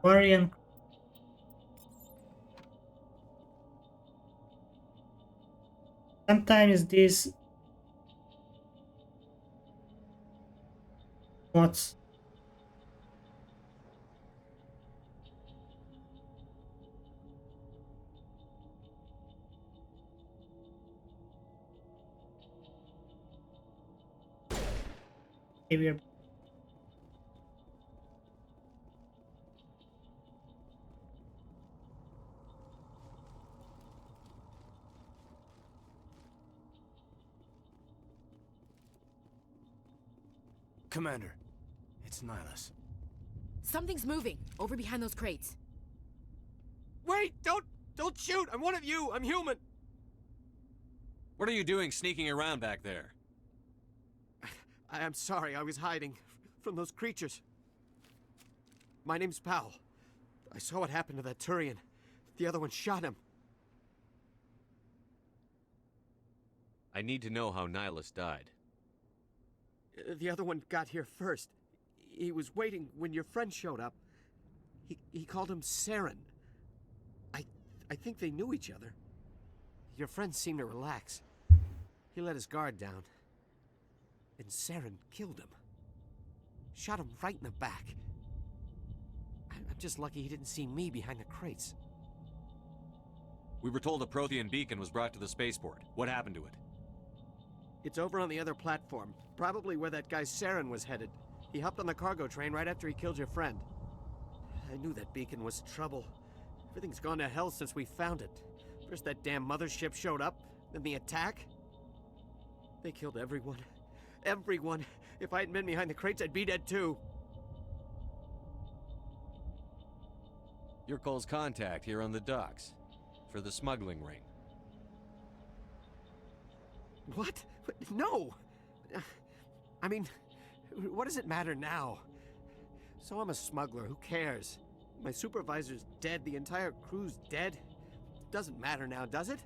Variant. Sometimes this what's behavior. Commander, it's Nihilus. Something's moving, over behind those crates. Wait! Don't shoot! I'm one of you! I'm human! What are you doing sneaking around back there? I'm sorry, I was hiding from those creatures. My name's Powell. I saw what happened to that Turian. The other one shot him. I need to know how Nihilus died. The other one got here first. He was waiting when your friend showed up. He called him Saren. I think they knew each other. Your friend seemed to relax. He let his guard down. And Saren killed him. Shot him right in the back. I'm just lucky he didn't see me behind the crates. We were told a Prothean beacon was brought to the spaceport. What happened to it? It's over on the other platform. Probably where that guy Saren was headed. He hopped on the cargo train right after he killed your friend. I knew that beacon was trouble. Everything's gone to hell since we found it. First that damn mothership showed up, then the attack. They killed everyone. Everyone. If I hadn't been behind the crates, I'd be dead too. Your Cole's contact here on the docks. For the smuggling ring. What? No! I mean, what does it matter now? So I'm a smuggler, who cares? My supervisor's dead, the entire crew's dead. Doesn't matter now, does it?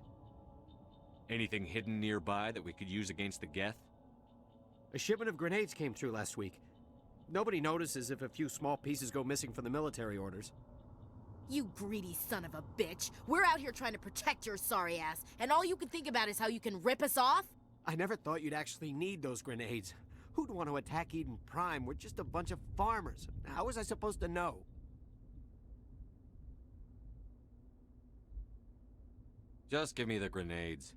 Anything hidden nearby that we could use against the Geth? A shipment of grenades came through last week. Nobody notices if a few small pieces go missing from the military orders. You greedy son of a bitch. We're out here trying to protect your sorry ass, and all you can think about is how you can rip us off? I never thought you'd actually need those grenades. Who'd want to attack Eden Prime? We're just a bunch of farmers. How was I supposed to know? Just give me the grenades.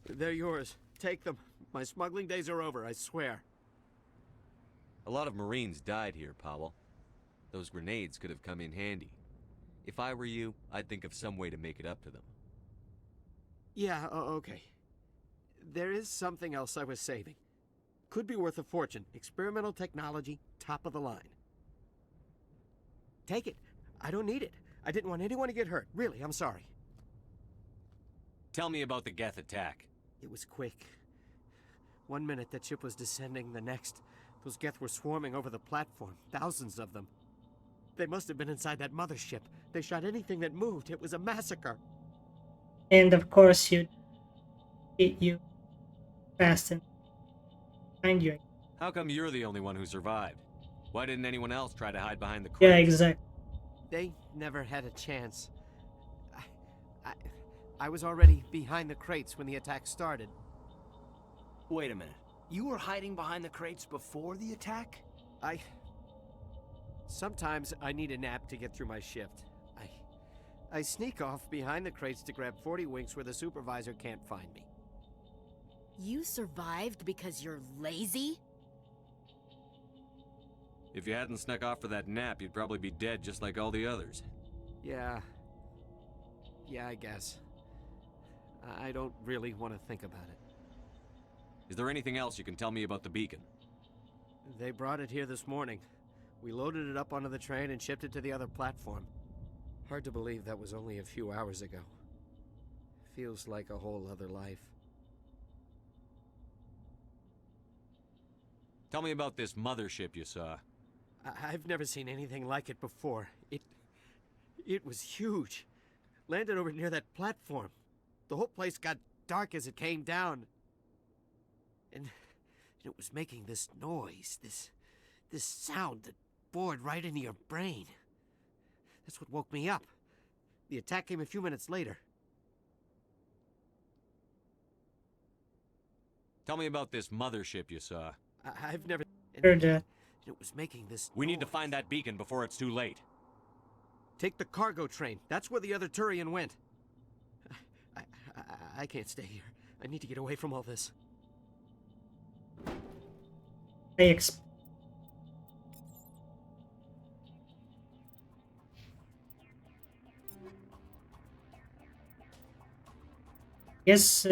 They're yours. Take them. My smuggling days are over, I swear. A lot of Marines died here, Powell. Those grenades could have come in handy. If I were you, I'd think of some way to make it up to them. Yeah, okay. There is something else I was saving. Could be worth a fortune. Experimental technology, top of the line. Take it. I don't need it. I didn't want anyone to get hurt. Really, I'm sorry. Tell me about the Geth attack. It was quick. 1 minute that ship was descending, the next, those Geth were swarming over the platform. Thousands of them. They must have been inside that mothership. They shot anything that moved. It was a massacre. And of course you fast and behind you. How come you're the only one who survived? Why didn't anyone else try to hide behind the crates? Yeah, exactly. They never had a chance. I was already behind the crates when the attack started. Wait a minute. You were hiding behind the crates before the attack? Sometimes I need a nap to get through my shift. I sneak off behind the crates to grab 40 winks where the supervisor can't find me. You survived because you're lazy? If you hadn't snuck off for that nap, you'd probably be dead just like all the others. Yeah, I guess. I don't really want to think about it. Is there anything else you can tell me about the beacon? They brought it here this morning. We loaded it up onto the train and shipped it to the other platform. Hard to believe that was only a few hours ago. Feels like a whole other life. Tell me about this mothership you saw. I've never seen anything like it before. It was huge. Landed over near that platform. The whole place got dark as it came down. And it was making this noise, this sound that bored right into your brain. That's what woke me up. The attack came a few minutes later. Tell me about this mothership you saw. I've never heard that. It was making this We need to find that beacon before it's too late. Take the cargo train. That's where the other Turian went. I can't stay here. I need to get away from all this. Yes,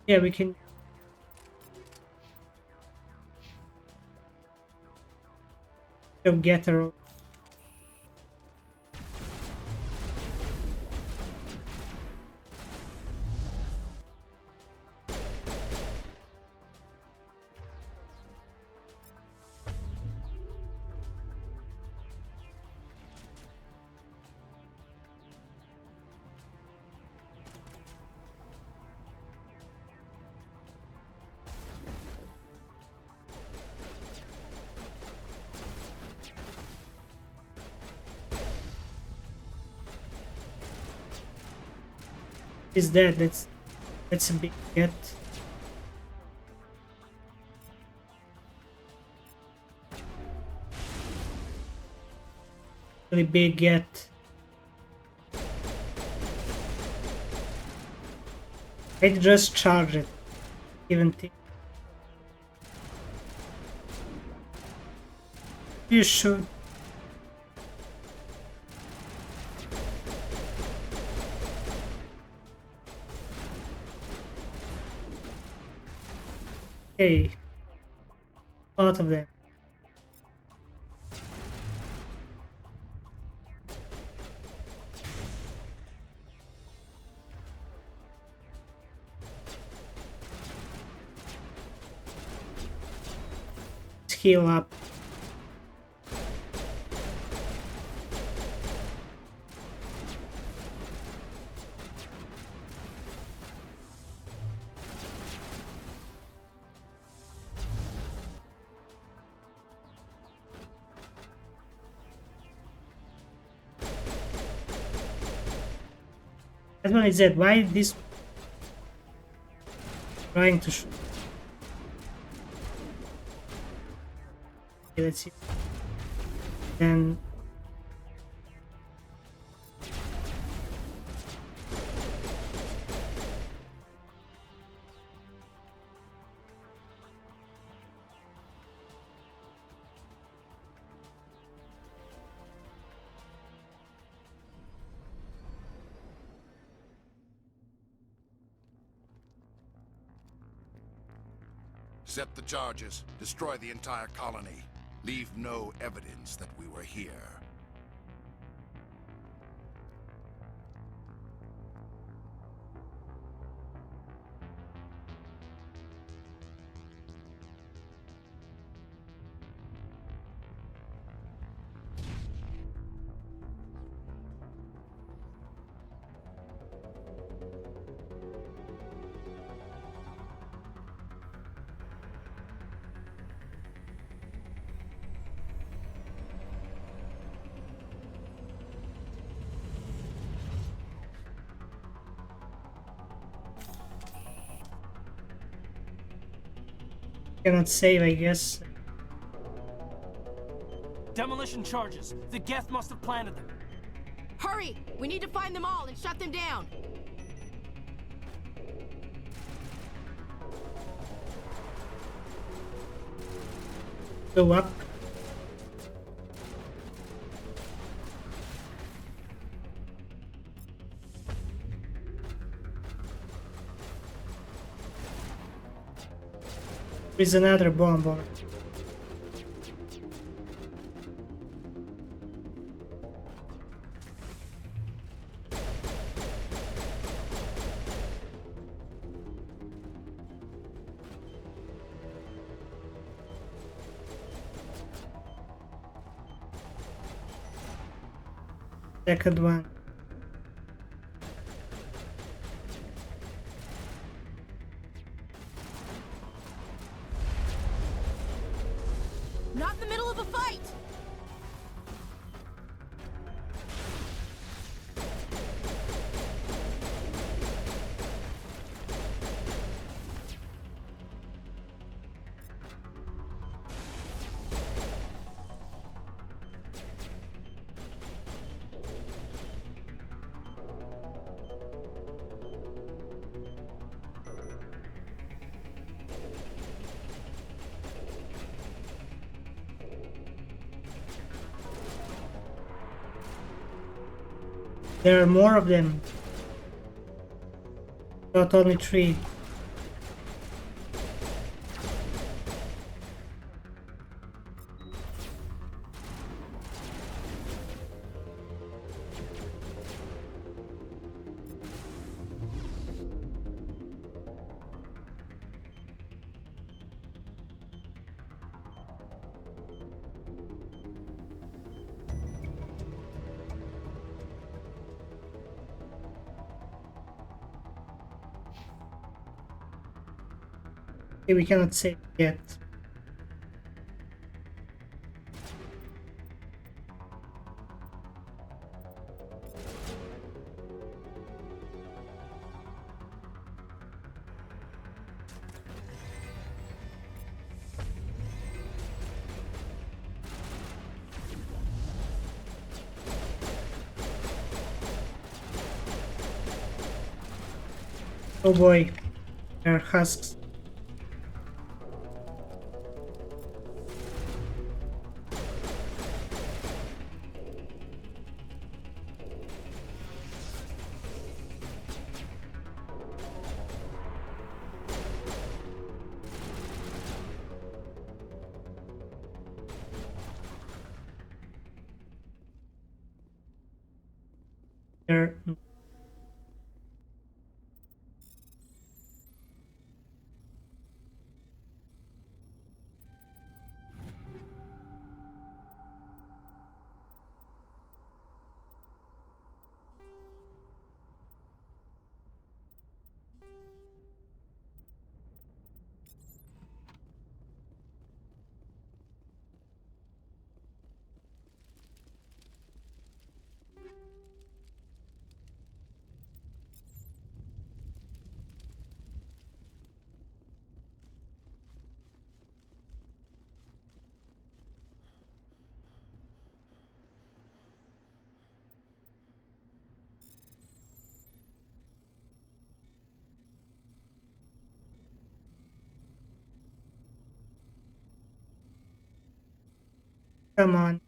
yeah, we can. Go get her. He's dead. That's a big get. Really big get. I just charged it. Even think. You should. Okay. A lot of them. Heal up. That one is dead. Why this trying to shoot? Okay, let's see. Then Set the charges. Destroy the entire colony. Leave no evidence that we were here. cannot save, I guess. Demolition charges. The Geth must have planted them. Hurry! We need to find them all and shut them down. Go up. There's another bomb on it. Second one. Not in the middle of a fight! There are more of them. Not only 3. Okay, we cannot save yet. Oh boy, there are husks. There. Come on.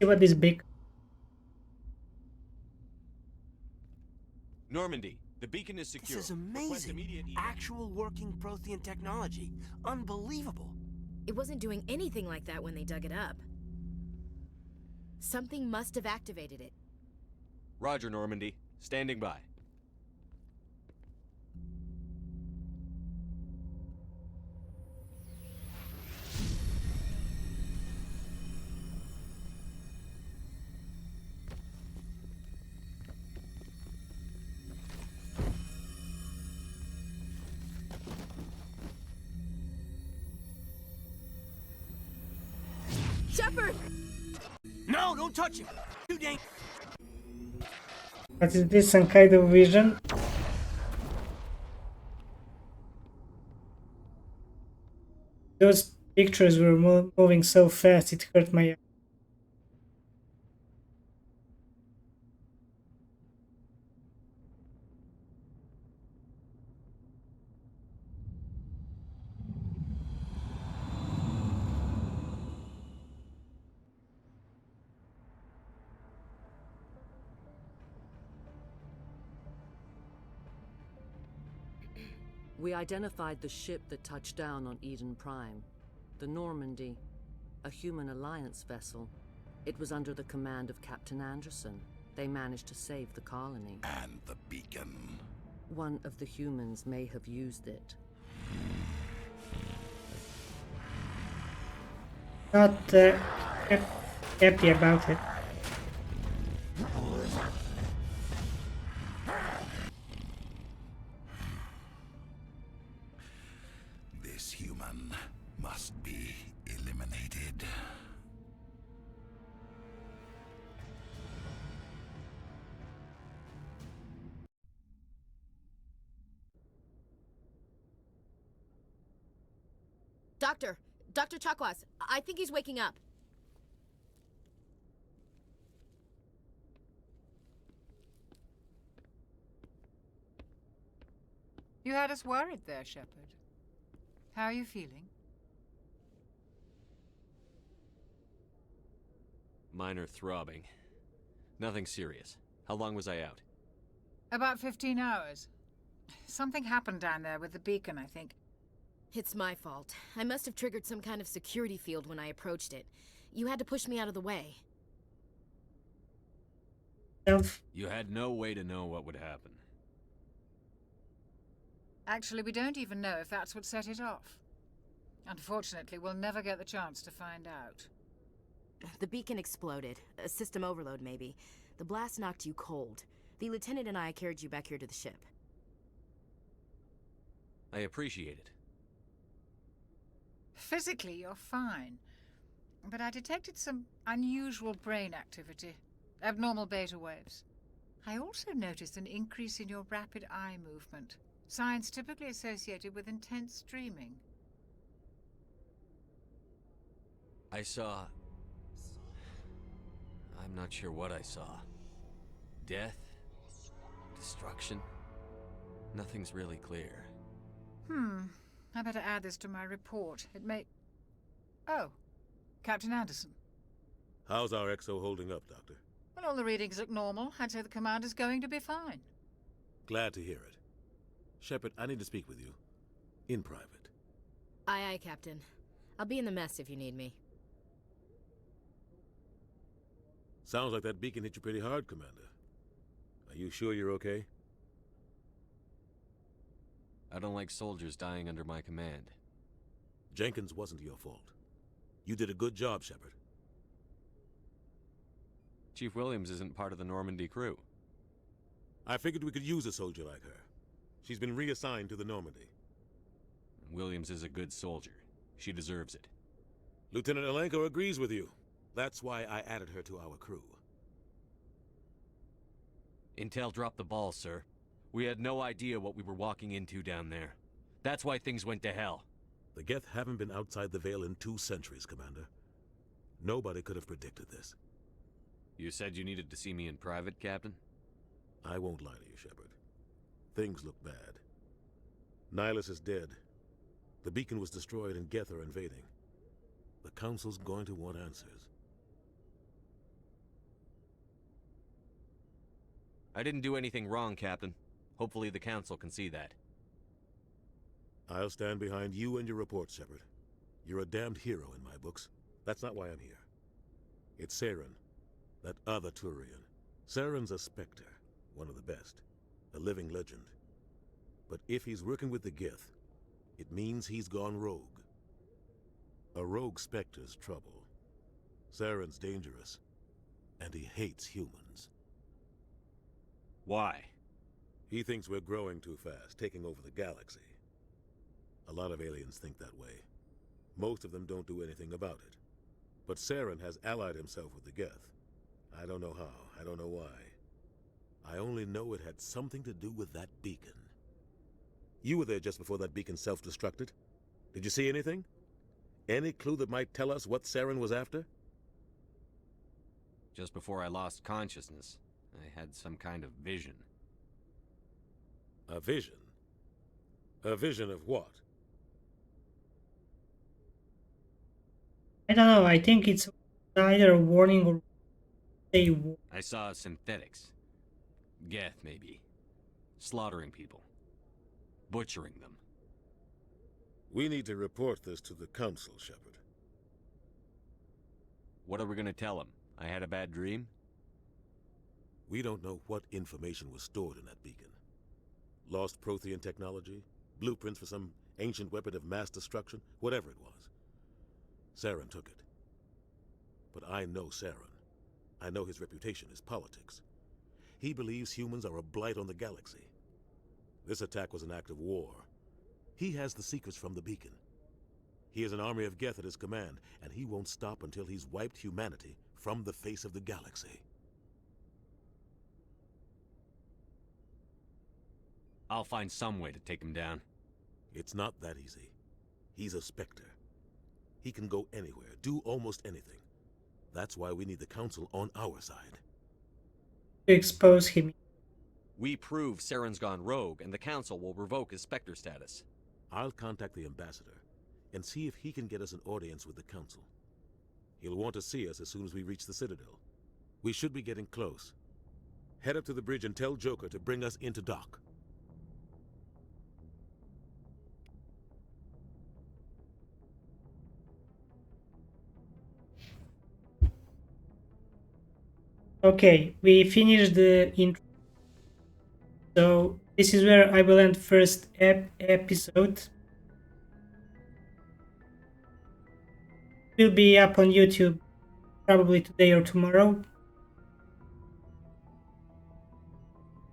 See what is big. Normandy, the beacon is secure. This is Request amazing. immediate Actual working Prothean technology. Unbelievable. It wasn't doing anything like that when they dug it up. Something must have activated it. Roger, Normandy. Standing by. Shepard! No, don't touch him. Too dangerous. But is this some kind of vision? Those pictures were moving so fast it hurt my eye. We identified the ship that touched down on Eden Prime. The Normandy, a human alliance vessel. It was under the command of Captain Anderson. They managed to save the colony. And the beacon. One of the humans may have used it. Not happy about it. This human must be eliminated. Dr. Chakwas, I think he's waking up. You had us worried there, Shepard. How are you feeling? Minor throbbing. Nothing serious. How long was I out? About 15 hours. Something happened down there with the beacon, I think. It's my fault. I must have triggered some kind of security field when I approached it. You had to push me out of the way. You had no way to know what would happen. Actually, we don't even know if that's what set it off. Unfortunately, we'll never get the chance to find out. The beacon exploded. A system overload, maybe. The blast knocked you cold. The lieutenant and I carried you back here to the ship. I appreciate it. Physically, you're fine. But I detected some unusual brain activity. Abnormal beta waves. I also noticed an increase in your rapid eye movement. Signs typically associated with intense dreaming. I saw... I'm not sure what I saw. Death? Destruction? Nothing's really clear. I better add this to my report. It may... Oh, Captain Anderson. How's our XO holding up, Doctor? Well, all the readings look normal. I'd say the commander's going to be fine. Glad to hear it. Shepard, I need to speak with you. In private. Aye, Captain. I'll be in the mess if you need me. Sounds like that beacon hit you pretty hard, Commander. Are you sure you're okay? I don't like soldiers dying under my command. Jenkins wasn't your fault. You did a good job, Shepard. Chief Williams isn't part of the Normandy crew. I figured we could use a soldier like her. She's been reassigned to the Normandy. Williams is a good soldier. She deserves it. Lieutenant Alenko agrees with you. That's why I added her to our crew. Intel dropped the ball, sir. We had no idea what we were walking into down there. That's why things went to hell. The Geth haven't been outside the Veil in 2 centuries, Commander. Nobody could have predicted this. You said you needed to see me in private, Captain? I won't lie to you, Shepard. Things look bad. Nihilus is dead. The beacon was destroyed and Geth are invading. The Council's going to want answers. I didn't do anything wrong, Captain. Hopefully the Council can see that. I'll stand behind you and your report, Shepard. You're a damned hero in my books. That's not why I'm here. It's Saren, that other Turian. Saren's a Spectre, one of the best, a living legend. But if he's working with the Geth, it means he's gone rogue. A rogue Spectre's trouble. Saren's dangerous, and he hates humans. Why? He thinks we're growing too fast, taking over the galaxy. A lot of aliens think that way. Most of them don't do anything about it. But Saren has allied himself with the Geth. I don't know how, I don't know why. I only know it had something to do with that beacon. You were there just before that beacon self-destructed. Did you see anything? Any clue that might tell us what Saren was after? Just before I lost consciousness, I had some kind of vision. A vision? A vision of what? I don't know, I think it's either a warning or a... I saw synthetics. Geth, maybe. Slaughtering people. Butchering them. We need to report this to the Council, Shepard. What are we gonna tell them? I had a bad dream? We don't know what information was stored in that beacon. Lost Prothean technology? Blueprints for some ancient weapon of mass destruction? Whatever it was. Saren took it. But I know Saren. I know his reputation is politics. He believes humans are a blight on the galaxy. This attack was an act of war. He has the secrets from the beacon. He has an army of Geth at his command, and he won't stop until he's wiped humanity from the face of the galaxy. I'll find some way to take him down. It's not that easy. He's a Spectre. He can go anywhere, do almost anything. That's why we need the Council on our side. To expose him. We prove Saren's gone rogue, and the Council will revoke his Spectre status. I'll contact the Ambassador and see if he can get us an audience with the Council. He'll want to see us as soon as we reach the Citadel. We should be getting close. Head up to the bridge and tell Joker to bring us into dock. Okay, we finished the intro. So this is where I will end first episode. will be up on YouTube probably today or tomorrow.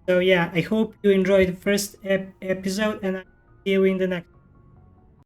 So yeah, I hope you enjoyed the first episode, and I'll see you in the next.